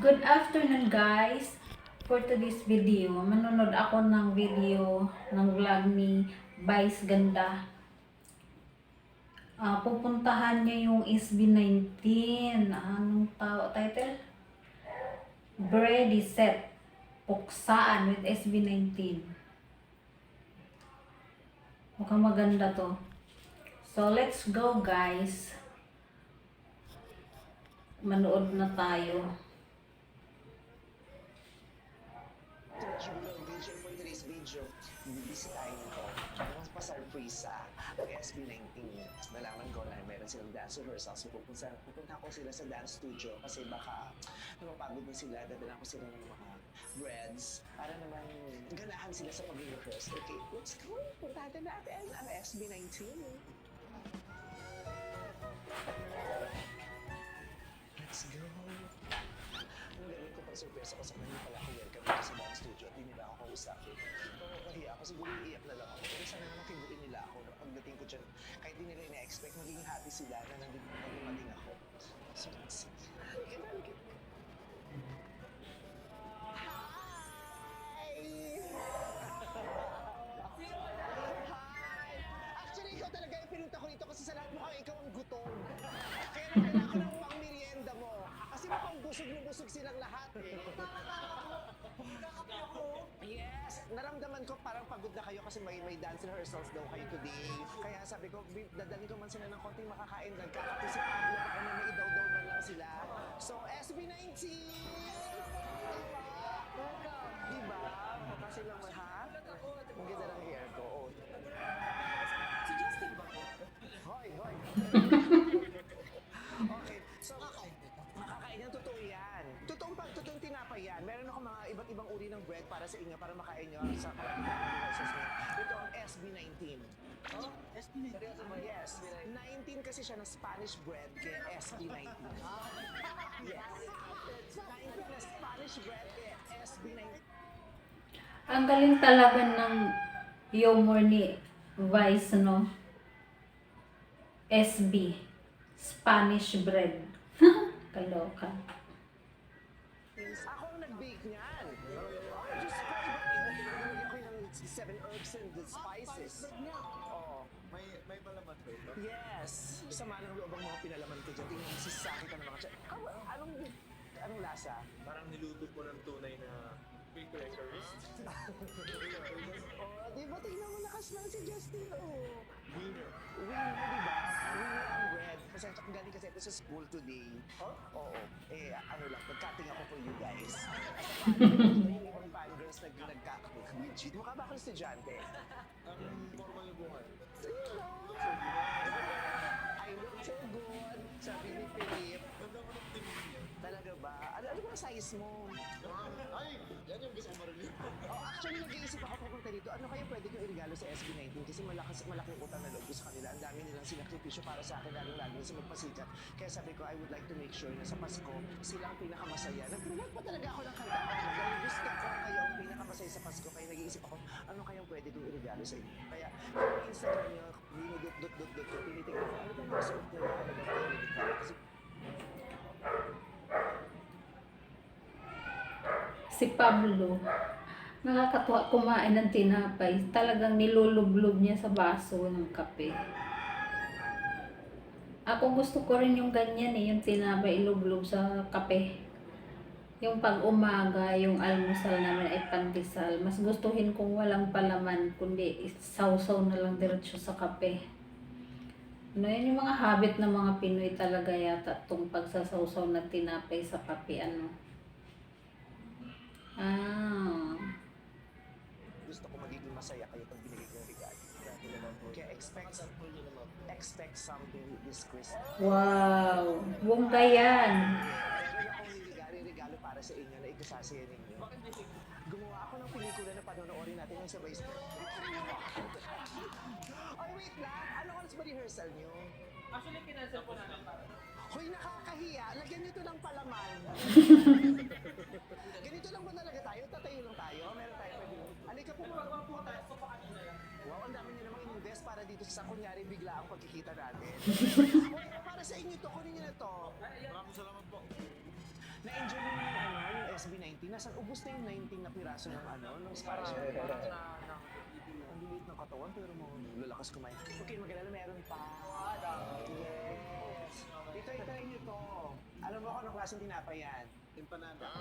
Good afternoon guys! For today's video, manonood ako ng video ng vlog ni Vice Ganda. Pupuntahan niya yung SB19. Anong title? Ready, Set, Puksaan with SB19. Mukhang maganda to. So let's go guys. Manood na tayo. Vision for today's video, bibisitahin ko ang pa-surpresa ang SB19. Nalaman ko na meron silang dance rehearsal. So pupunta ko sila sa dance studio kasi baka napapagod na sila. Dadala ko sila ng mga breads para naman ganahan sila sa pag-rehearse. Okay, let's go. Punta natin ang SB19. Let's go. Ang gawin ko pag surpresa ko sa kanila pala ako welcome dito sa dance studio at di nila ako kausapin. Pero kahiya ako, siguro iiyak na lang ako. Pero sana naman kibutin nila ako na pagdating ko dyan, kahit di nila ina-expect, magiging happy sila na naging ako. So let's see. Halika na, halika na. Hi! Hi! Actually, ikaw talaga yung pinunta ko dito kasi sa lahat mukhang ikaw ang gutom. Kaya nagdala ko ng pang merienda mo. Kasi mukhang busog na busog silang lahat eh. Yes! Naramdaman ko parang pagod na kayo kasi may dance rehearsals daw kayo today. Kaya sabi ko, dadalhin ko man sila ng konting makakain. Nagkakapisip Pablo baka may maidaw-daw man lang sila. So, SB19! Diba? Baka silang ha? Ang ganda ng hair ko. Oh. Si Justin ba? Hoy, hoy. Okay, so makakain yan, totoo yan. Totoong tinapay yan. Meron ako mga iba't ibang uri ng bread para sa inyo, para makain nyo sa rehearsals niyo. Ito ang SB19. Oh, SB19? Yes. 19 kasi siya ng Spanish bread, kaya SB19. Yes. 19 na Spanish bread, kaya SB19. Ang galing talaga ng humor ni Vice, no? SB. Spanish bread. Kaloka. Ako ang nag-bake niyan. Ay, Diyos ko, iba-iba. Ako ng 7 herbs and the spices. Oo. May palaman ba ito? Yes. Sama ng loob ang mga pinalaman ko dyan. Tingnan mo, sisakit ka ng mga tiyan. Anong lasa? Parang niluto po ng tunay na quick wreckers. Oh, di ba? Tingnan mo, nakaslang si Justin. Oh. Winner. Winner, di ba? Winner ang bread. Pasensya kung galing kasi ito sa school today. Huh? Oo. Eh, ano lang, nag-cutting ako for you guys. Yung ibang fangirls nag-cutting. Mukha ba akong estudyante? Ang formal yung buhay. I look so good. Sabi ni Philip. Ganda mo ng tingin niya. Talaga ba? Ano ba ang size mo? Ay! Yan yung gusto ko marinig. Oh, actually, nag-iisip ako papunta dito. Ano kaya pwede kong irigalo sa SB19? Kasi malaking utang na loob ko sa kanila. Ang dami nilang sinakripisyo para sa akin, lalo sa magpasikat. Kaya sabi ko, I would like to make sure na sa Pasko, silang pinakamasaya. Nag-promote pa talaga ako ng kanta. Dahil gusto ko kayo ang pinakamasaya sa Pasko. Kaya nag-iisip ako, ano kayang pwede kong irigalo sa inyo? Kaya, yung Instagram nyo, dinudot-dot-dot-dot, tinitignan ko, ano ba yung suot nila? Ano ba yung kasi Si Pablo, nakakatuwa kumain ng tinapay. Talagang nilulublob niya sa baso ng kape. Ako gusto ko rin yung ganyan eh, yung tinapay ilublob sa kape. Yung pag umaga, yung almusal namin ay pandesal. Mas gustuhin kung walang palaman, kundi sausaw na lang diretso sa kape. Ano yun yung mga habit ng mga Pinoy talaga yata, itong pagsasawsaw na tinapay sa kape, ano. gusto ko magiging masaya kayo pag binigay ko yung regalo. Kaya expect something this Christmas. Wow! Bongga yan! Meron akong regalo para sa inyo na ikasasaya ninyo. Gumawa ako ng pelikula na panonoorin natin yung sabay. Ay, wait lang! Ano oras ba rehearsal nyo? Actually, kinansel po namin para. Hoy, nakakahiya! Lagyan nyo to ng palaman. Ganito lang ba talaga tayo? Tatayo lang tayo? Meron tayo pwede. Halika po, Magawa po tayo sa kanina lang. wow, ang dami nyo namang in-invest para dito sa kunyari bigla ang pagkikita natin. Hoy, para sa inyo to, kunin nyo na to. Maraming salamat po. Na-enjoy nyo yung ano, Nasa ubos na yung 19 na piraso ng ng spice. Ang liit ng katawan pero mga lalakas kumain. Okay, magalala meron pa. Yes. Ito, niyo to. Alam mo kung anong klaseng tinapay yan? Empanada.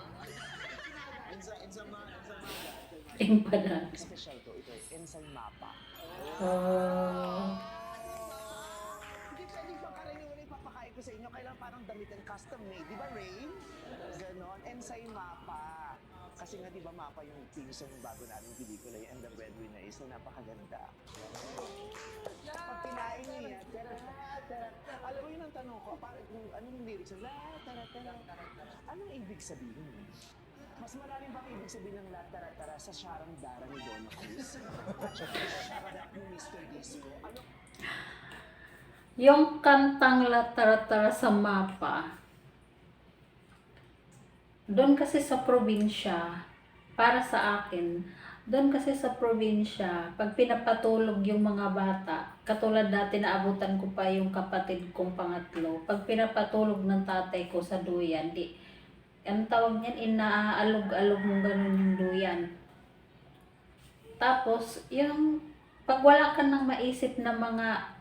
Empanada. Special to. Ito, ensaymapa. Hindi pwedeng pagkaraniwan na ipapakain ko sa inyo. Kailangan parang damit and custom made. Di ba, Rain? Ganon. Ensaymapa. Kasi nga, di ba, mapa yung piso ng bago namin pelikula, yung And the Breadwinner is na napakaganda. Pag kinain niyo yan, tara. Alam mo yun ang tanong ko, parang anong lyrics? Anong ibig sabihin? Mas malalim bang ibig sabihin ng la tara sa Sharang Dara ni Donna Cruz? At saka sa Sharadak ni Mr. Disco? Ano? Yung kantang Latara-tara sa Mapa, doon kasi sa probinsya, para sa akin, doon kasi sa probinsya, pag pinapatulog yung mga bata, katulad dati naabutan ko pa yung kapatid kong pangatlo, pag pinapatulog ng tatay ko sa duyan, ang tawag niyan, inaalog-alog mo ganun yung duyan. Tapos, yung pag wala ka nang maisip na mga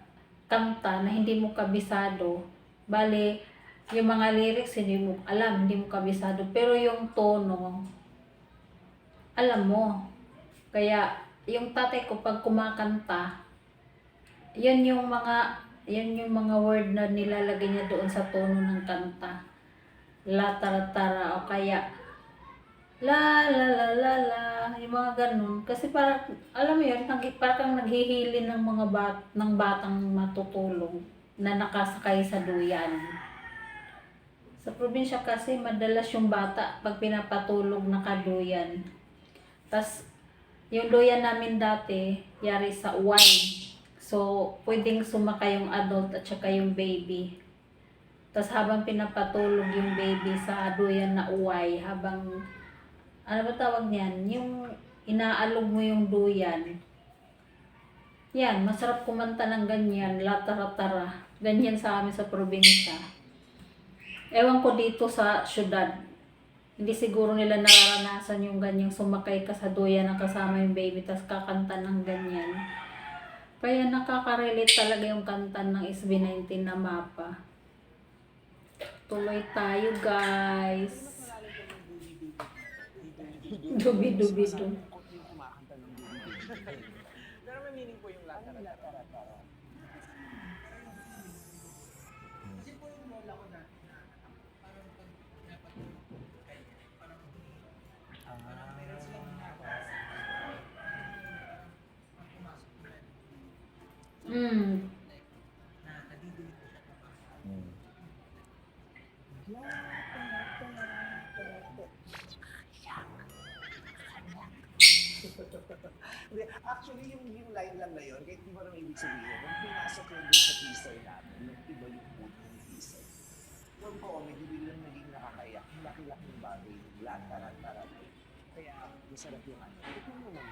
kanta na hindi mo kabisado, bali, yung mga lyrics hindi mo alam, hindi mo kabisado, pero yung tono, alam mo. Kaya, yung tatay ko pag kumakanta, yun yung mga word na nilalagay niya doon sa tono ng kanta. La tara tara, o kaya la la la la la, yung mga ganun. Kasi parang, alam mo yun, parang naghihili ng ng batang matutulog na nakasakay sa duyan. Sa probinsya kasi, madalas yung bata pag pinapatulog nakaduyan. Tas yung duyan namin dati, yari sa wide. So, pwedeng sumakay yung adult at saka yung baby. Tas habang pinapatulog yung baby sa duyan na uway, habang, ano ba tawag niyan? Yung inaalog mo yung duyan. Yan, masarap kumanta ng ganyan, latara-tara. Ganyan sa amin sa probinsya. Ewan ko dito sa syudad. Hindi siguro nila nararanasan yung ganyang sumakay ka sa duyan na kasama yung baby tas kakanta ng ganyan. Kaya nakaka-relate talaga yung kanta ng SB19 na Mapa. Tuloy tayo, guys. Dubi-dubi-dum. Yung kumakanta ng dubi-dubi. Pero may meaning po yung lahat. Ano la tara? Kasi po yung lola ko na parang pag pinapatulog kayo, parang meron silang ginagawa pag pumasok na na nadidinig ko siya kapag Hindi, actually, yung line lang na yun, kahit di ba naman ibig sabihin, nung pinasok yun dun sa teaser namin, yung iba yung mood ng teaser. Yung comedy, biglang naging nakakayak, yung laki-laking bagay, yung latara-tara. Kaya, masarap yung ano. Ito naman,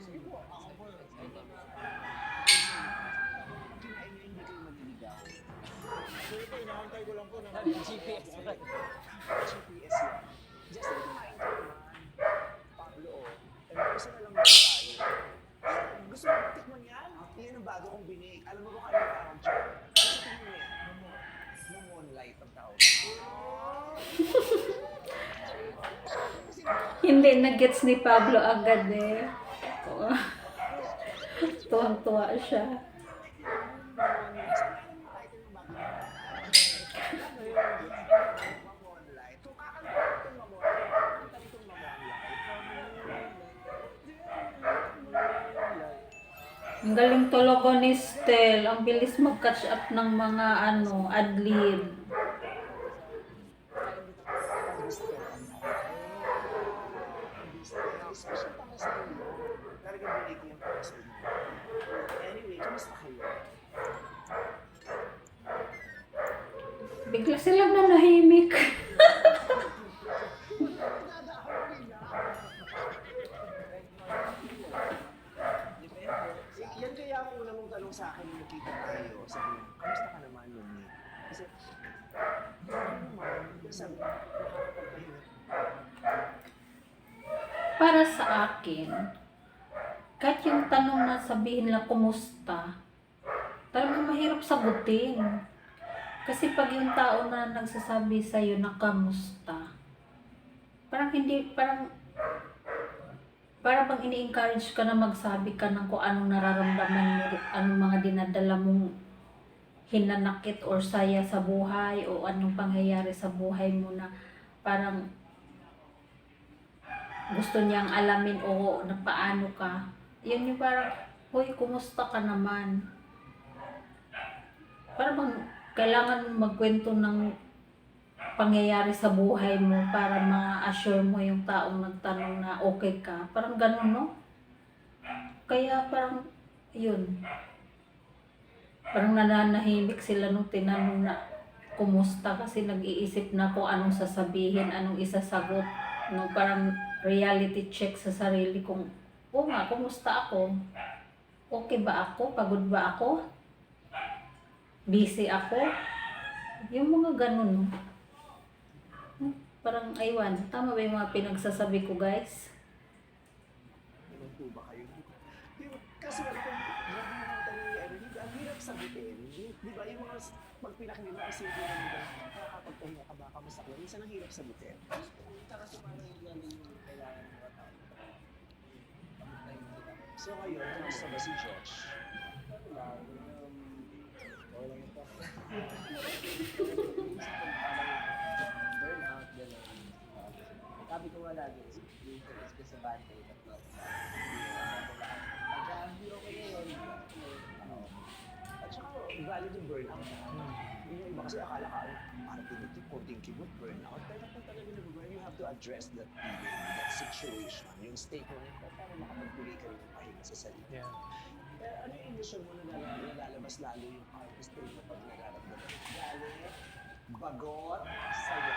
sige po, ako po. Kinain nyo, hindi kayo maliligaw. Sorry po, inahantay ko lang po na GPS. GPS yan. Just like kumain ka naman, Pablo, isa na lang muna tayo. Gusto mo tikman yan? Yan ang bago kong binig. Alam mo kung ano yung tawag dyan? Gusto mo yan? Moonlight ang tawag. Hindi na-gets ni Pablo agad eh. Tuwang-tuwa siya. Moonlight. Kung kakanta itong Moonlight, kakanta itong Moonlight. Ang galing talaga ni Stel. Ang bilis mag-catch up ng mga ad-lib. Special para sa inyo. Talagang binig yan para sa inyo. Anyway, kamusta kayo? Bigla silang nanahimik. Yan kaya ang una mong tanong sa akin nung nakita tayo. Sabi mo, kamusta ka naman yun? Kasi, ano naman, sabi, nakakapagpahinga. para sa akin, kahit yung tanong na sabihin lang kumusta, talagang mahirap sagutin. Kasi pag yung tao na nagsasabi sa'yo na kamusta, parang hindi, parang bang ini-encourage ka na magsabi ka ng kung anong nararamdaman mo, anong mga dinadala mong hinanakit or saya sa buhay o anong pangyayari sa buhay mo na parang gusto niyang alamin o na paano ka. Yun yung parang, hoy, kumusta ka naman? Parang bang kailangan magkwento ng pangyayari sa buhay mo para ma-assure mo yung taong nagtanong na okay ka. Parang ganun, no? Kaya parang, yun. Parang nananahimik sila nung tinanong na kumusta kasi nag-iisip na kung anong sasabihin, anong isasagot. No, parang reality check sa sarili kung, oo nga, kumusta ako? Okay ba ako? Pagod ba ako? Busy ako? Yung mga ganun, no? Parang, aywan, tama ba yung mga pinagsasabi ko, guys? Ganun po ba kayo? Kasi nga, kung grabe yung mga tanong ni Evelyn, ang hirap sagutin. Di ba, yung mga pag pinakinggan mo kasi yung mga nakakapagpahinga ka ba, kamusta ko, minsan ang hirap sagutin. Tsaka sa parang yan din yung kailangan ng mga tao. Pag-time sila. So ngayon, kamusta ba si Josh? Okay lang ito. Burnout, gano'n. Sabi ko nga lagi, yung focus ko sa bante, tatlo. Pagka hindi okay na yun, At saka, valid yung burnout. Yung iba kasi akala ka, parang tinitik, konting kibot, burnout. Pero kung talaga nag-burn, you have to address that feeling, that situation, yung state mo, para makapagtuloy ka rin ng pahinga sa sarili. Yeah. Pero ano yung emotion mo na nalalabas lalo yung artist mo pag nararamdaman? Galit, bagot, saya,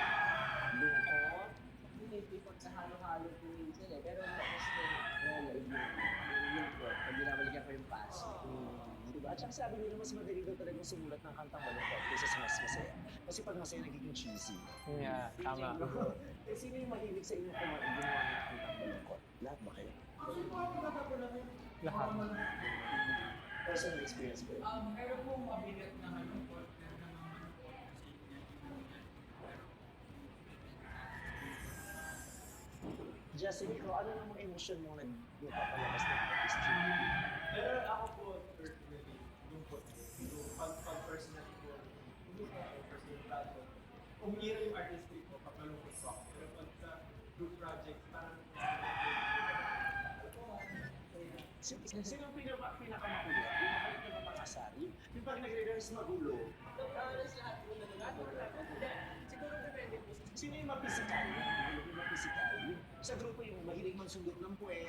lungkot, hindi pag sa halo-halo po minsan eh. Pero tapos din, yung pag binabalikan ko yung past. diba? At saka sabi nila mas madali daw talaga sumulat ng kantang malungkot kaysa sa mas masaya. Kasi pag masaya nagiging cheesy. Yeah, tama. Eh, sino yung mahilig sa inyo gumawa ng kantang malungkot? Lahat ba kayo? Lahat. Personal experience ko. Meron pong mabigat na malungkot, meron namang malungkot kasi Justin, ikaw, ano namang emosyon mo nagpapalabas ng artistry? Pero ako po, personally, lungkot. Pag personally ko, hindi ko ako personal project. Kung hira yung artistry ko, pag malungkot ko ako. Pero pag sa group project, parang Sino ang pinakamakulit? Yung makulit na mapakasari? Yung pag nagre-rehearse magulo? siguro depende po sa Sino yung mapisikal? Yung mapisikal? Yung sa grupo yung mahilig magsundot ng puwet.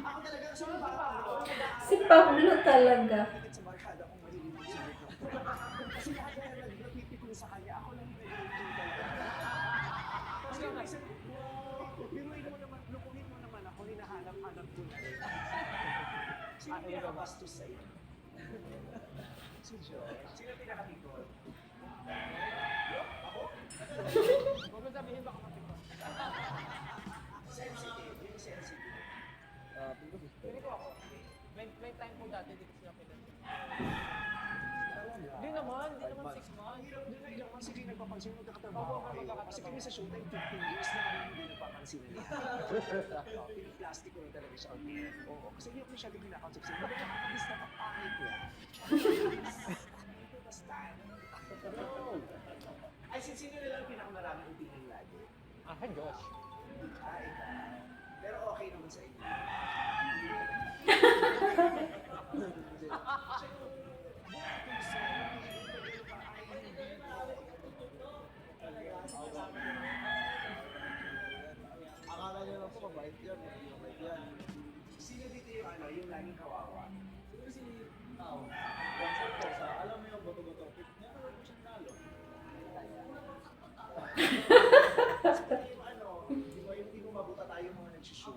Ako talaga, sino ba ako? Si Pablo talaga. Sa barkada kong mahilig magsundot ng puwet. Kasi lahat na nagpipikon sa kanya, ako lang yung talaga. Kasi yung isa, biruin mo naman, lukuhin mo naman ako, hinahanap-hanap ko na rin. Sino yung pinakabastos sa'yo? Si George. Sino yung pinakabikol? Ako? Huwag mo sabihin baka matipos. Sensitive. Yung sensitive. Pili ko ako. May time po dati, di ko sila pinag- Talaga. Hindi naman 6 months. Ang hirap din lang kasi hindi nagpapansin magkakatrabaho Oo, kayo. magkakatrabaho. Kasi kami sa showtime 15 years na hindi nagpapansin nila. Piniplastic ko lang talaga siya on air. Oo, kasi hindi ako masyado kinakausap siya. Hindi nakakabista ka pangit niya. Ito basta. Ay, sino na lang pinakamaraming opinion lagi? Akin, Josh. Ay, pero okay naman sa inyo. Akala niyo lang po mabait yan, hindi mabait yan. Sino dito yung yung laging kawawa? Siguro si Tao. Once ko sa, alam mo yung bato-bato, meron ko siyang talo. Yung di ba yung hindi mo mabuta tayo mga nagsushow?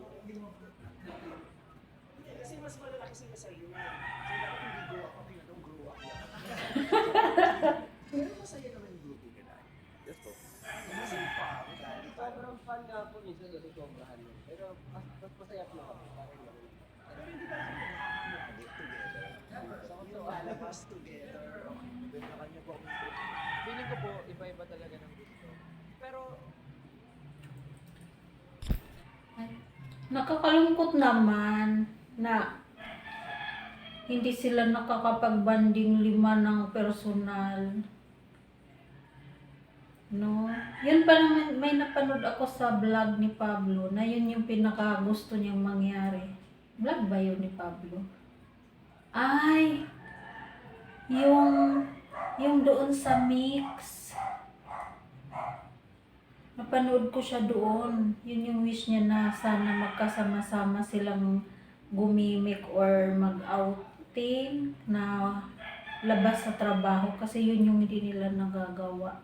Kasi mas malalaki sila sa iyo. Kaya dapat hindi grow up ako, yung grow up yan. Pero masaya naman yung grupo nila. Yes po. Masaya pa. Sobrang fun nga po minsan nasusobrahan yun. Pero mas masaya po kami. Parang yun. Pero hindi ba kayo nakakamiagi together? Yung lalabas together. Doon na kanya po ang trip. Feeling ko po, iba-iba talaga ng gusto. Pero, Nakakalungkot naman na hindi sila nakakapag-banding lima ng personal. No? Yun pa naman, may napanood ako sa vlog ni Pablo na yun yung pinaka gusto niyang mangyari. Vlog ba yun ni Pablo? Ay, yung doon sa mix. Napanood ko siya doon. Yun yung wish niya na sana magkasama-sama silang gumimik or mag-outing na labas sa trabaho kasi yun yung hindi nila nagagawa.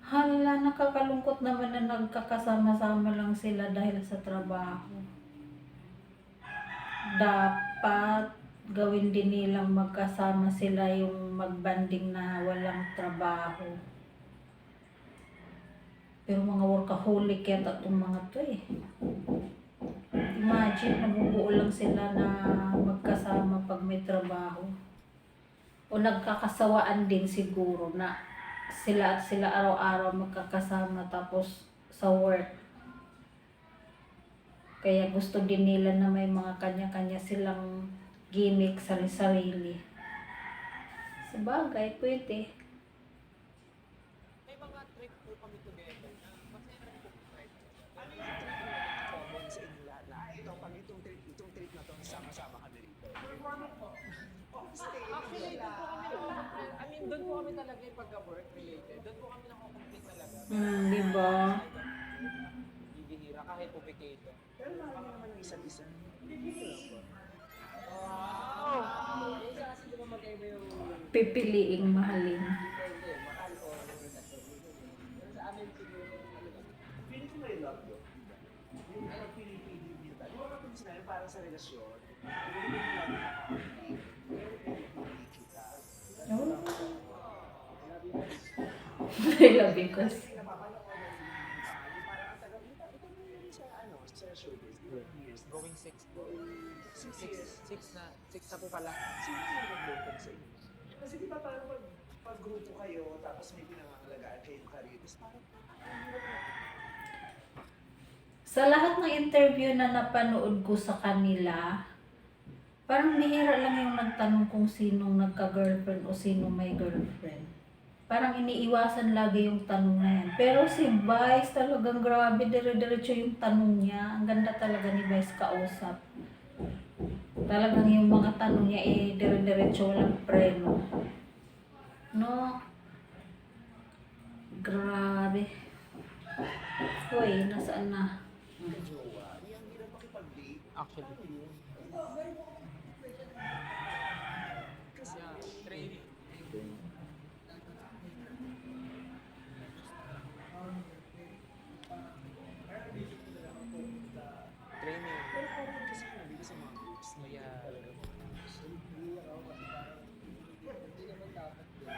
Hala, nakakalungkot naman na nagkakasama-sama lang sila dahil sa trabaho. Dapat gawin din nilang magkasama sila yung magbanding na walang trabaho. Pero mga workaholic yata itong mga to eh. Imagine, nabubuo lang sila na magkasama pag may trabaho. O nagkakasawaan din siguro na sila araw-araw magkakasama tapos sa work. Kaya gusto din nila na may mga kanya-kanya silang gimmick sarili-sarili. Sabagay, pwede. may mga trip po kami together na masaya rin po kahit. Ano yung trip na common sa inyo lahat na, ito, pag itong trip na to, sama-sama kami rito. Actually, doon po kami I mean, doon po kami talaga yung pagka-work related. Doon po kami nakakomplete talaga. Di ba? Bibihira kahit po vacation. Pero mahal niyo naman ang isa't isa. Wow! Yung isa kasi di ba magkaiba yung Pipiliing mahalin. depende, mahal o relasyon. Pero sa amin siguro, ano ba? Feeling ko may love yun. Yung pag-pili-pili niyo tayo. Yung kapag sinabi parang sa relasyon, yung love na nakakapili. Pero pili-pili kita. I love you, Kus. Kasi napapanood ko yung parang ang tagal. Ito na yun sa showbiz. Ilang years. Going 6 po. 6 years. 6 na. 6 na po pala. Sino yung nag-open sa inyo? Kasi di ba parang pag grupo kayo, tapos may pinangangalagaan kayong career, tapos parang Sa lahat ng interview na napanood ko sa kanila, parang bihira lang yung nagtanong kung sinong nagka-girlfriend o sinong may girlfriend. Parang iniiwasan lagi yung tanong na yan. Pero si Vice talagang grabe, dire-diretso yung tanong niya. Ang ganda talaga ni Vice kausap. Talagang yung mga tanong niya dire-diretso, walang preno. No? Grabe. Uy, nasaan na? jowa, yung hirap makipag-date. Actually. Paano yun? Kasi Yeah, training. Training. pero common kasi yun, dito sa mga groups, may Yeah. talaga mga Hindi ako kasi parang hindi naman dapat din.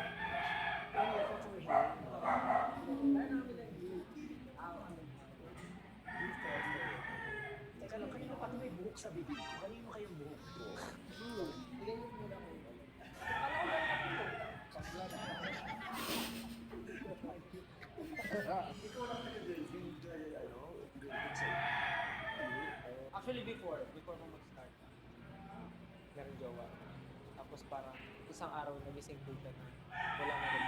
Pero yeah, for him, Kaya namin nag-group. teka lang, kanina pati may buhok sa bibig ko. Kanino kayong buhok ko? Ganyan muna ko. Ikaw lang nag-girlfriend, ano? Girlfriend sa Actually, before ko mag-start, meron jowa. Tapos parang isang araw nagising bigla na wala na rin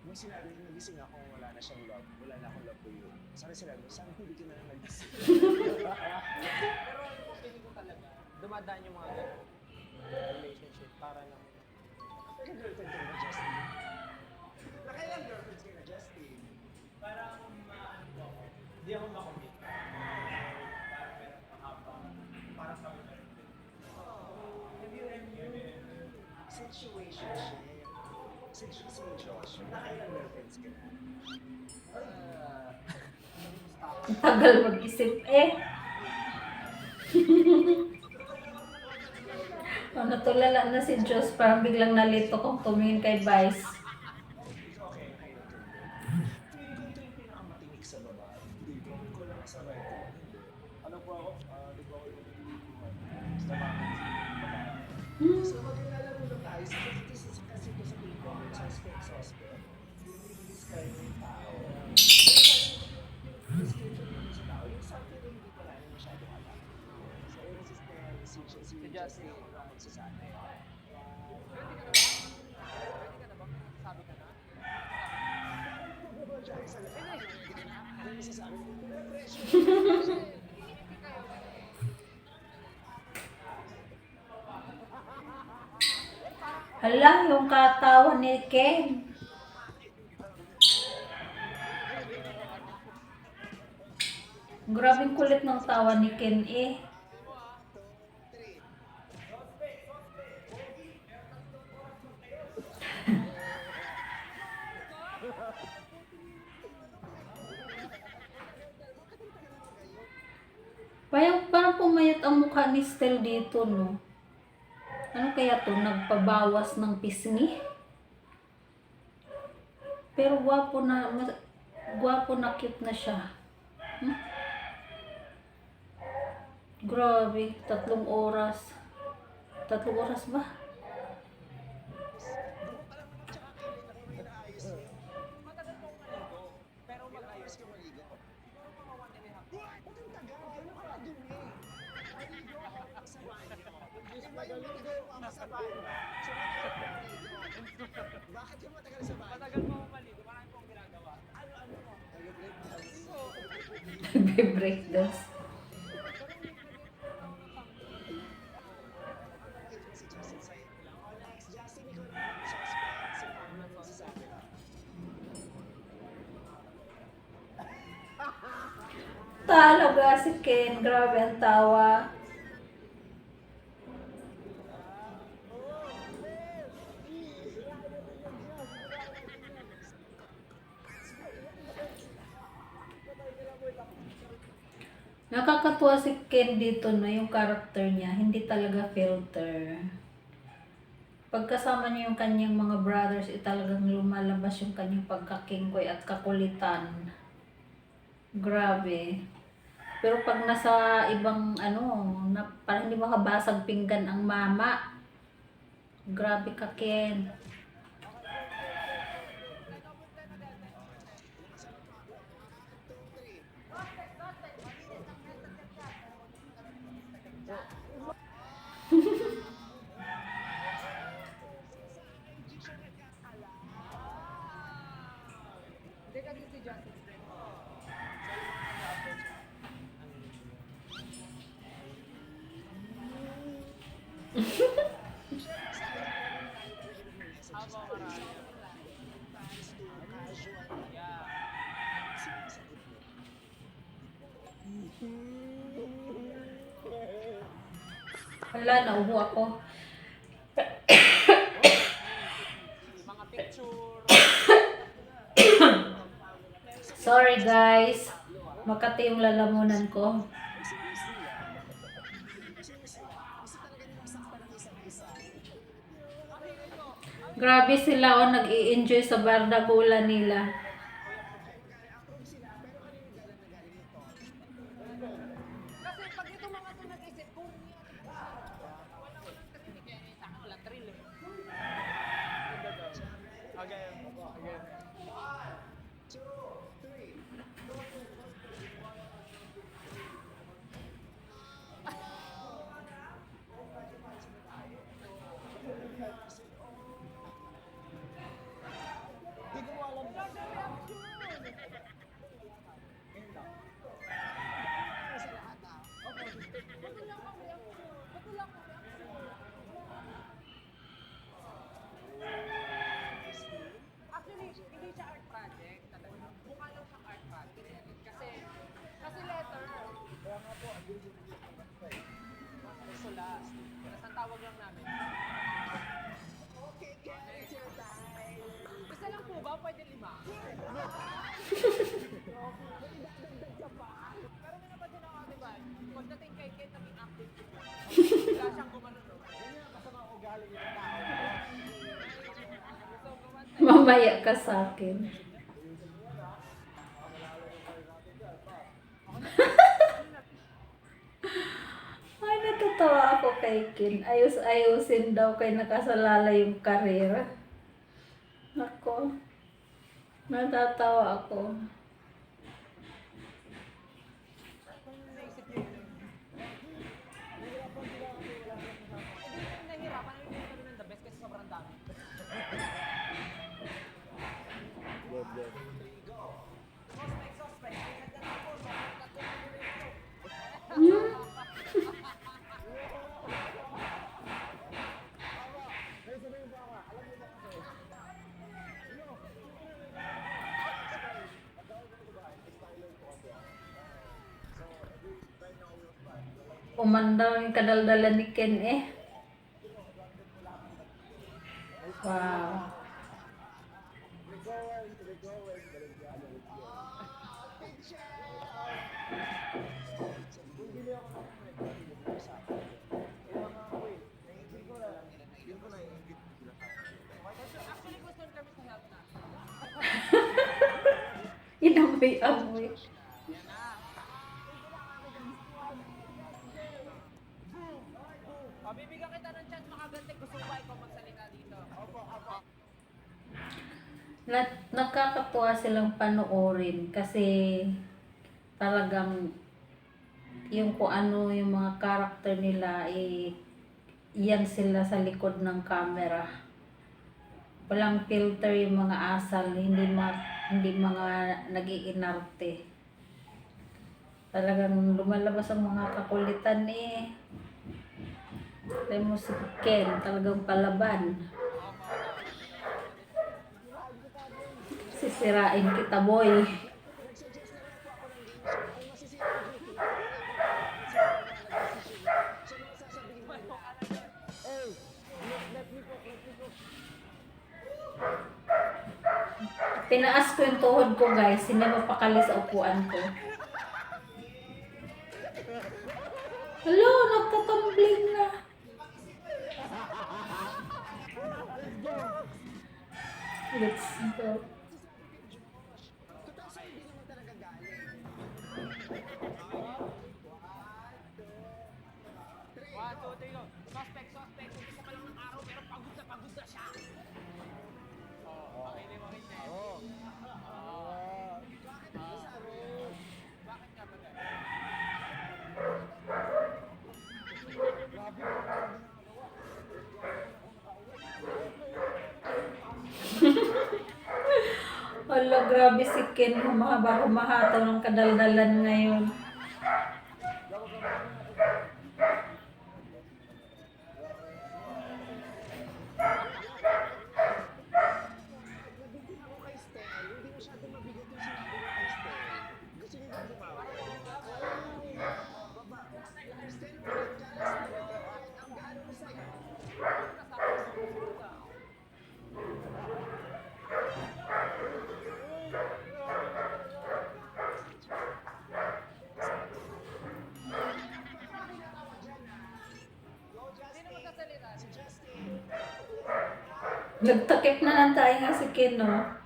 Nung sinabi niya nagising ako, wala na siyang love. Wala na akong love for you. Sana sinabi, sana hindi ka na lang nagising. Pero ano po, feeling ko talaga, dumadaan yung mga ganun relationship para lang. Naka-girlfriend ka na, Justin? Nakailang girlfriends kayo na, Justin? Parang maano po ako. Hindi ako makomit. Parang meron pang parang sa mga rin. Have you ever situationship? Situation. Nakailang girlfriends ka na? Ang tagal mag-isip eh. Natulala na si Diyos, parang biglang nalito kung tumingin kay Vice. Okay. Feeling ko ito yung pinakamatinik sa babae. This is kasi ito sa takeover, suspect. Describe yung tao. Description mo sa tao. Yung something na hindi pala na masyado alam. So, resistance, si Justin ako lang magsasabi. Ready ka na ba? Ready ka na ba? May sabi ka na? Ano yung masasabi mo? Pressure. Hala, yung katawan ni Ken. Grabing kulit ng tawa ni Ken eh. Parang pumayat ang mukha ni Stel dito, no? Ano kaya to? Nagpabawas ng pisngi? Pero gwapo na cute na siya. Hmm? Grabe, 3 oras. 3 oras ba? Matagal pong maligo. Pero mag-ayos Ayos ka maligo. siguro mga 1.5 What? Ba't ang tagal? Gano'n ka dumi? Maligo ako sa banyo. Eh, ngayon matagal mo ako sa banyo. So, matagal mo maligo. Bakit yung matagal sa banyo? Matagal po ako maligo. Marami pong ginagawa. Ano? Nagbe-break dance. Si Justin sa'yo lang. O, next. Justin, ikaw naman ang suspect. Sino ang masasabi? Talaga si Ken, grabe ang tawa. Nakakatuwa si Ken dito, no, yung character niya, hindi talaga filter. Pagkasama niya yung kanyang mga brothers, talagang lumalabas yung kanyang pagkakingkoy at kakulitan. Grabe. Pero pag nasa ibang parang hindi makabasag pinggan ang mama. Grabe ka, Ken. Hindi kasi si Justin friend ko. Aba, marami. Yeah. Hala, nauho ako. Mga picture. Sorry guys. Makati yung lalamunan ko. Grabe sila nag-i-enjoy sa bardagulan nila. Kasi pag ito mga ito nag-isip, kung walang thrill, kaya sa akin walang thrill eh. Again. Hindi ko alam. Actually, hindi siya art project talaga. Mukha lang siyang art project. Kasi letter. Kaya nga po, Ursula. Tapos ang tawag lang namin. Okay, guys, your time. Isa lang po ba? Pwede 5? Pero may napansin ako, di ba? Pagdating kay Kate, naging active siya. Wala siyang gumano, no? Yan yung masama ugali ng tao. So, gumantay. Mamaya ka sa akin. Ay, natatawa Natatawa ako kay Ken. Ayusin daw kay nakasalala yung karir. Ako, natatawa ako. Kung naisip niyo yun, nahihirapan na yung kami ng the best kasi sobrang dami. Suspect. Umandar yung kadaldalan ni Ken eh. Wow. Actually, gusto kami sa help na. Inamoy-amoy. Bibigyan kita ng chance makaganti. Gusto mo ba ikaw magsalita dito? Opo. Nakakatuwa silang panoorin kasi talagang yung kung ano yung mga karakter nila yan sila sa likod ng camera. Walang filter yung mga asal, hindi mga nag-iinarte. Talagang lumalabas ang mga kakulitan eh. Alam mo si Ken, talagang palaban. Sisirain kita, boy. Pinaas ko yung tuhod ko, guys. Hindi mapakali sa upuan ko. Hello, nagtatumbling na. Let's go. One, two, three, go. Suspect. Umpisa pa lang ng araw, pero pagod na siya. Makinig. Bakit nga ba dahil? Hala, grabe si Ken. Humahataw ng kadaldalan ngayon. Ako kay Stel, hindi masyado mabigat yung sinabi ko kay Stel. Gusto niyo ba bumawi? Baba. Stel, ulit ka na Stel. Ang gaano mo sa'yo. Sino magsasalita? Si Justin. Nagtakip na lang tayo nga si Ken, no?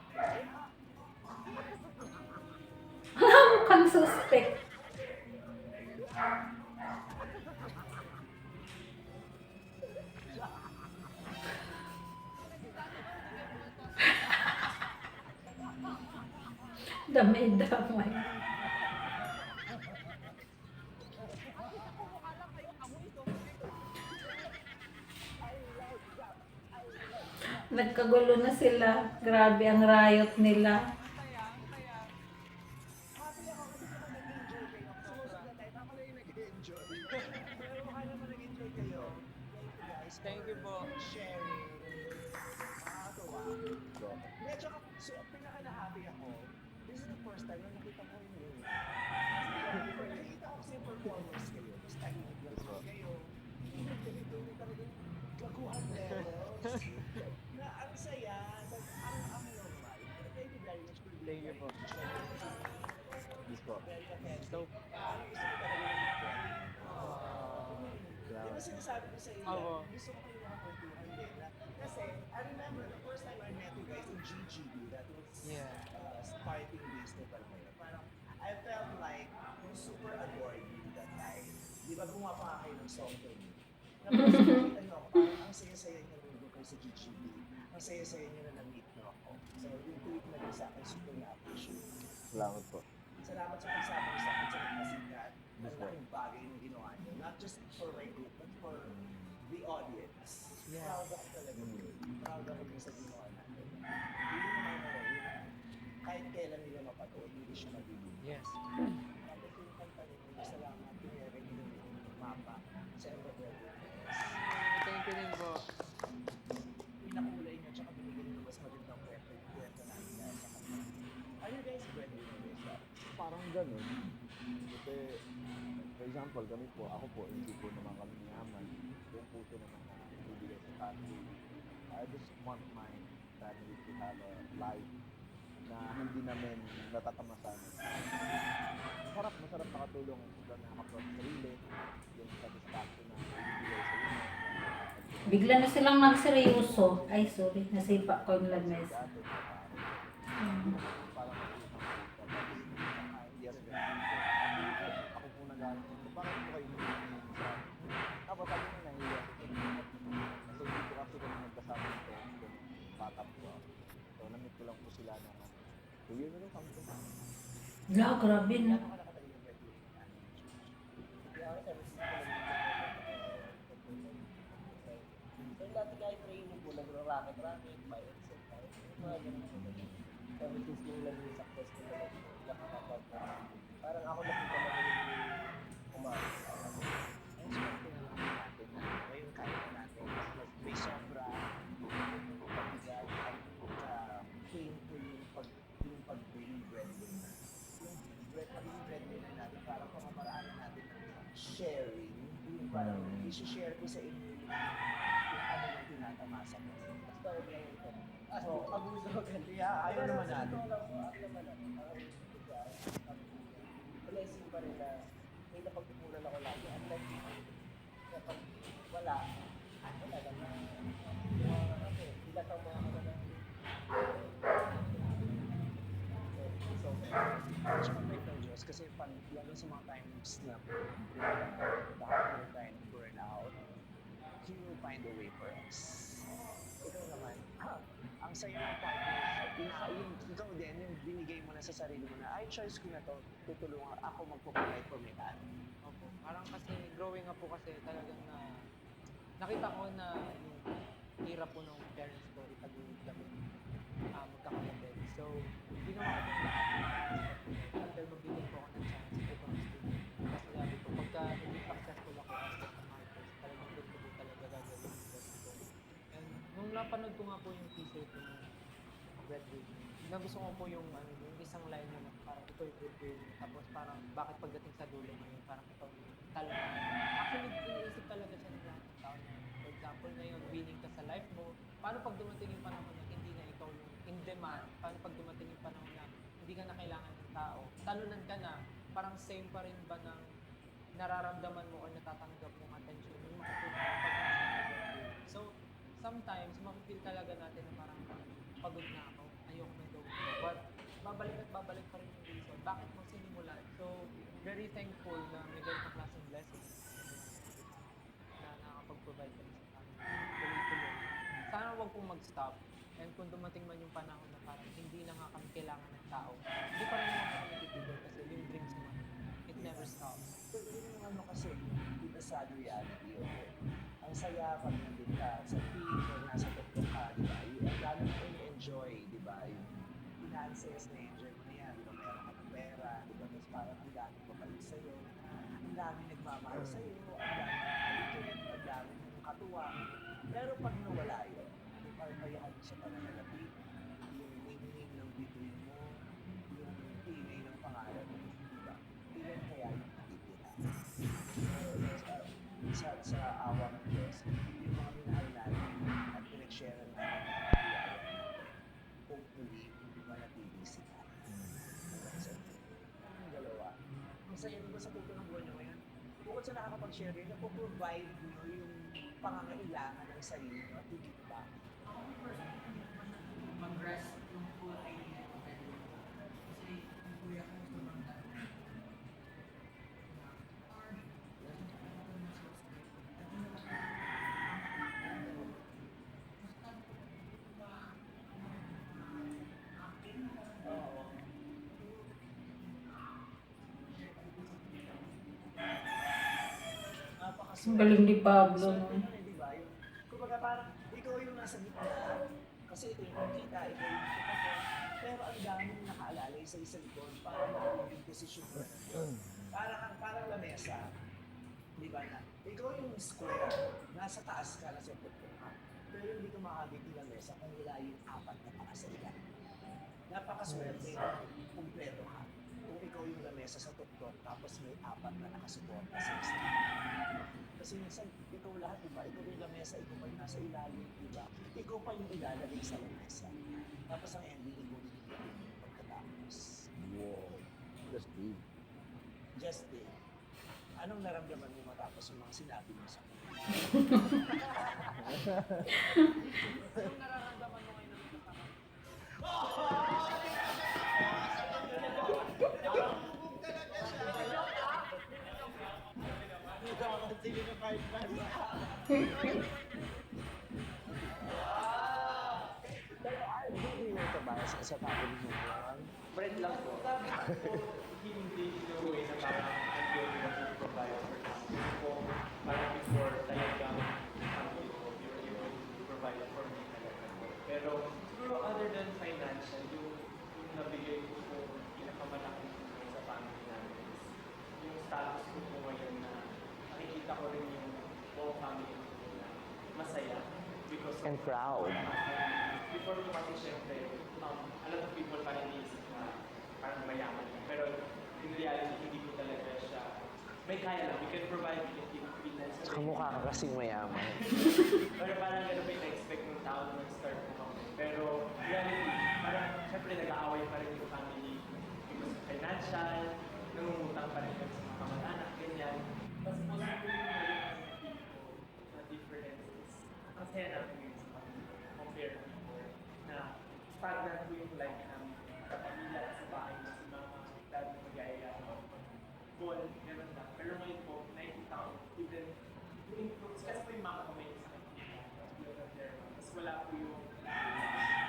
Mukhang suspect. Damay-damay. Nagkagulo na sila. Grabe ang riot nila. Thank you po. Sharing. Nakakatuwa. Medyo, so, pinaka-na-happy ako. This is the first time na nakita ko yung nakita ko kasi yung performance kayo. Tapos tahimik lang po kayo. Ganito talagang gaguhan levels. Na ang saya, ang normal. Thank you very much for being Thank you po. Yes po. Very authentic. So, Gusto ko talaga yung Di ba sinasabi ko sa iyo, Opo. gusto ko kayo nakakwentuhan din. Kasi, I remember the first time I met you guys in GGB, that was Yeah. starting days na pala kayo. Parang, I felt like you super adored you that time. Di ba gumawa pa kayo ng song for me? Tapos nakita niyo ako, parang ang saya-saya niyo nung kayo sa GGB. Ang saya-saya niyo na na-meet niyo ako. So, yung tweet na niyo sa akin, super na-appreciate. Salamat po. Salamat sa pagsama niyo sa akin sa Pagpasikat. Ang laking bagay yung ginawa niyo. Not just for my group, but for the audience. Yeah. Proud ako talaga. Proud ako din sa ginawa natin. Hindi naman ako yun. Kahit kailan nila mapanood, hindi siya mabibigyan. Yes. Tapos yung kanta niyo, salamat pinere niyo yung mapa sa Embroidery Fest. Thank you din po. Pinakulay niyo, tsaka binigyan niyo ng mas magandang kwento natin dahil sa kanta. Are you guys ready for this? Parang ganun. Kasi, for example, kami po, ako po, hindi po naman kami yaman. Yung puso naman na ibigay sa family. I just want my family to have a life na hindi namin natatamasan. Masarap nakatulong sa nakakapag sarili, yung satisfaction na ibigay sa inyo. Bigla na silang nagseryoso. Ay, sorry. Nasipa ko yung lamesa. Dati, parang yes, ako po nag-aaral. Parang po kayo nag-aaral sa tapos sabi ko nahiya ko. Kasi dito kasi kami nagkasama nito. Bata po ako. So, namit ko lang po sila na 2 years ago, something. La, grabe na. So, dati kahit training po, nag-rocket, mindset, mga ganun po. Ever since yung naging successful na nakakapag parang ako nakita na yung umaga. Ang swerte na lang natin na ngayon kaya na natin. May sobra, pabigat, at painful yung pag-bring breadwinner. Yung pagiging breadwinner natin parang pamamaraan natin ng sharing. Yung parang isi-share ko sa inyo yung ano yung tinatamasa ko. Basta yung so, abuso kaya ayaw naman natin. Blessing pa rin na may napagpupunan ako lagi. At like, kapag wala lang na ilat ang mga kagalang so, tsaka pray ng Diyos kasi pag lalo sa mga times na baka tayo ng burnout, He will find a way for us. Ikaw naman, ang saya ng partnership, ikaw din, yung binigay mo na sa sarili mo na, ay, choice ko na to, tutulungan ako magpo-provide for my family. Opo. Parang kasi growing up po kasi talagang na nakita ko na yung hirap po ng parents ko itaguyod kami magkakapatid. So, ginawa ko yung lahat. Until mabigyan ko ako ng chance to continue. Kasi sabi ko, pagka hindi successful ako as a artist, talagang gusto ko talaga gagawin yung best ko. And nung napanood ko nga po yung teaser ko ng Breadwinner, nagusto ko po yung isang line na parang ito yung breadwinner. Tapos parang bakit pagdating sa dulo ngayon, parang ito talo. Actually, iniisip talaga siya ng lahat ng tao na, for example, ngayon, winning ka sa life mo. Paano pag dumating yung panahon na hindi na ikaw yung in demand? Paano pag dumating yung panahon na hindi ka na kailangan ng tao? Talunan ka na, parang same pa rin ba ng nararamdaman mo o natatanggap mong attention yung makikita mo pag nasa breadwinner? So, sometimes, makikita talaga natin na parang pagod na ako, ayoko na gawin ko. But, babalik pa rin yung reason. Bakit mo sinimulan? So, very thankful na may ganitong klaseng blessings na nakakapag-provide kami sa family. Tuloy-tuloy. Sana huwag pong mag-stop. And kung dumating man yung panahon na parang hindi na nga kami kailangan ng tao, hindi pa rin naman kami natitigil kasi yung dreams mo, it never stops. So, yun yung ano kasi, dito sa reality, okay? Ang saya pag nandun ka sa team or nasa doktor ka, di ba? Ang lalo mo enjoy, di ba? Yung finances, na-enjoy mo na yan, di ba? Meron ka ng pera, di ba? Tapos parang ang dami papalit sa'yo, ang dami nagmamahal sa'yo, ang dami nagpalit, ang dami ng katuwa. Pero pag nawala yun, parang kayahan mo sa pananalapi, yung name ng bituin mo, yung ingay ng pangalan mo, di ba? Ilan kaya yung natitira? Sa awa ng Diyos, yung mga minahal natin at pinag-share natin ang biyaya natin, hopefully, manatili sila. So, ang dalawa. Masaya ba sa puto ng buwan nyo ngayon? Bukod sa nakakapag-share yun, napoprovide nyo yung pangangailangan ng sarili nyo at higit pa. Mag-rest yung full idea ko kasi yung kuya ko sobrang dami. Ang galing ni Pablo. So, No? yun eh, di ba? Yung, kumbaga parang ikaw yung nasa gitna. Kasi ito yung kita, ikaw yung kita. Pero ang daming nakaalalay sa isang likod para makuha yung decision mo na yun. Parang lamesa. Di ba na? Ikaw yung square. Nasa taas ka, nasa tuktok ka. Pero hindi ka makagit yung lamesa kung wala yung apat na para sa ilan. Napakaswerte kung kumpleto ka. Kung ikaw yung lamesa sa tuktok, tapos may apat na nakasuporta sa isa. Kasi minsan, ikaw lahat, diba? Ikaw yung lamesa, ikaw pa yung nasa ilalim, diba? Ikaw pa yung ilalagay sa lamesa. Tapos ang ending, ikaw din yung gagawin pagkatapos. Wow. Just deep. Just think, anong naramdaman mo matapos yung mga sinabi mo sa akin? Anong nararamdaman mo ngayon na kasama? Pero hindi mo ito ba sa family mo yun? Friend lang po. Hindi in a way na parang I'm the only one who provides for family ko. Parang before talagang family ko, you were able to provide for me talaga po. Pero siguro other than financial, yung nabigay ko po pinakamalaking tulong sa family namin is yung status ko po ngayon na nakikita ko rin yung buong family ko po na masaya because And proud. Before po kasi syempre, a lot of people parang iniisip na parang mayaman lang. Pero in reality, hindi ko talaga siya, may kaya lang, we can provide, we can keep fitness. Kamukha ka kasing mayaman. Pero parang gano'n pa yung na-expect ng tao nung nag-start ko kami. Pero reality, parang syempre nag-aaway pa rin yung family because of financial, nangungutang pa rin kami sa mga kamag-anak, ganyan. Tapos positive yung na differences. Ang saya namin ngayon sa family compare to before na stagnant po yung life namin sa pamilya, sa bahay na si mama, dad, mag-aaya, ball, gano'n lang. Pero ngayon po, nakikita ko, even yung influence, kasi po yung mama ko may sakit tapos wala po yung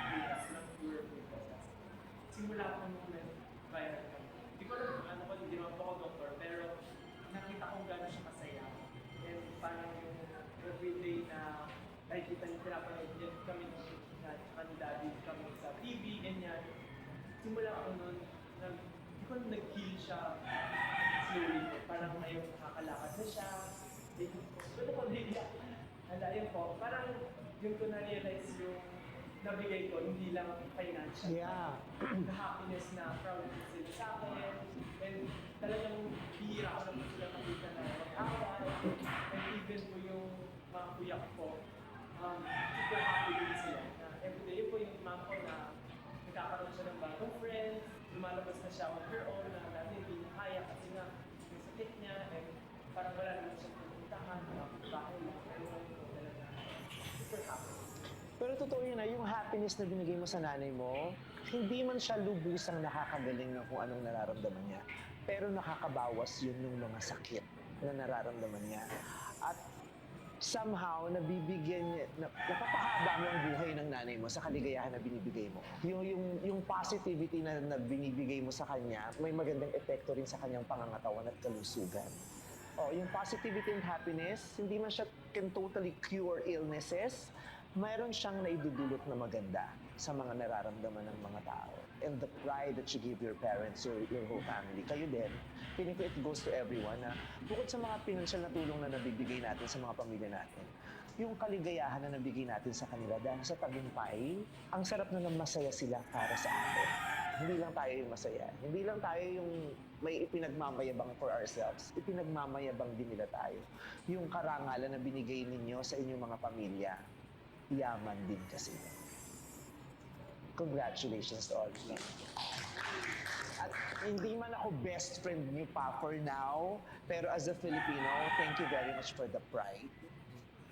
hirap ng pure food process. Simula po nung nag-viral kami. Hindi ko alam kung ano ko, hindi naman po ako doktor, pero nakita kong gano'n siya masaya. And parang yung everyday na nakikita niyo, pinapanood niyo kami na ni daddy kami sa TV, ganyan. Simula ko nun, hindi ko nag-heal siya slowly po. Parang ngayon nakakalakad na siya. Ito ko bigla. Yun po, parang yung ko na-realize yung nabigay ko, hindi lang financial. Yeah. The happiness na proud sila sa akin. And talagang bihira ko na po sila makita na mag-away. And even po yung mga kuya ko po, super happy din sila. Na everyday yun po yung mama ko na nagkakaroon siya ng bagong friends, lumalabas na siya on her own na dati hindi niya kaya kasi nga yung sakit niya and parang wala naman siyang pupuntahan, bahay lang. Pero po talaga super happy. Pero totoo yun na, yung happiness na binigay mo sa nanay mo, hindi man siya lubusang nakakagaling ng kung anong nararamdaman niya. Pero nakakabawas yun ng mga sakit na nararamdaman niya. At somehow, nabibigyan niya, napapahaba mo ang buhay ng nanay mo sa kaligayahan na binibigay mo. Yung positivity na binibigay mo sa kanya, may magandang epekto rin sa kanyang pangangatawan at kalusugan. Yung positivity and happiness, hindi man siya can totally cure illnesses, mayroon siyang naidudulot na maganda sa mga nararamdaman ng mga tao. And the pride that you give your parents, your whole family, kayo din, feeling ko it goes to everyone na bukod sa mga financial na tulong na nabibigay natin sa mga pamilya natin, yung kaligayahan na nabigay natin sa kanila dahil sa tagumpay, ang sarap na masaya sila para sa atin. Hindi lang tayo yung masaya. Hindi lang tayo yung may ipinagmamayabang for ourselves. Ipinagmamayabang din nila tayo. Yung karangalan na binigay ninyo sa inyong mga pamilya, yaman din kasi. Congratulations to all of you. At hindi man ako best friend niyo pa for now, pero as a Filipino, thank you very much for the pride.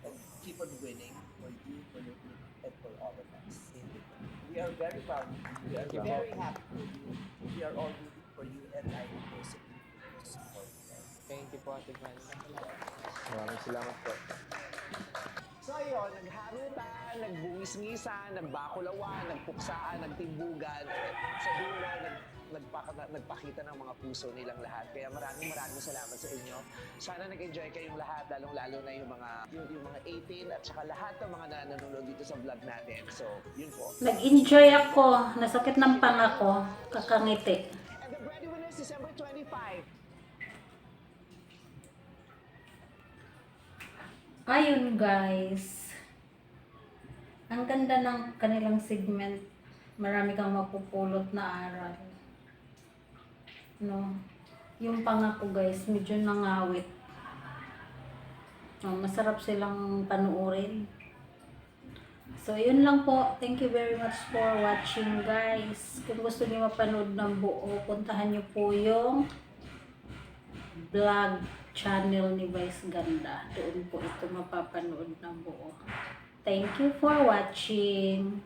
And keep on winning for you, for your team, and for all of us. We are very proud. We are very happy for you. We are all rooting for you, and I will personally support you. Thank you po, Ate Gwen. Maraming salamat po. So ayun, nagharutan, nagbuwis-ngisan, nagbakulawan, nagpuksaan, nagtimbugan, sa dulo, nagpakita ng mga puso nilang lahat. Kaya maraming salamat sa inyo. Sana nag-enjoy kayong lahat, lalong-lalo na yung mga 18 at saka lahat ng mga nanonood dito sa vlog natin. So, yun po. Nag-enjoy ako. Nasakit ng panga ko. Kakangiti. And the breadwinner is December 25. Ayun guys. Ang ganda ng kanilang segment. Marami kang mapupulot na aral. No? Yung pangako guys, medyo nangawit. Masarap silang panuorin. So, yun lang po. Thank you very much for watching guys. Kung gusto niyo mapanood ng buo, puntahan niyo po yung vlog channel ni Vice Ganda. Doon po ito mapapanood ng buo. Thank you for watching.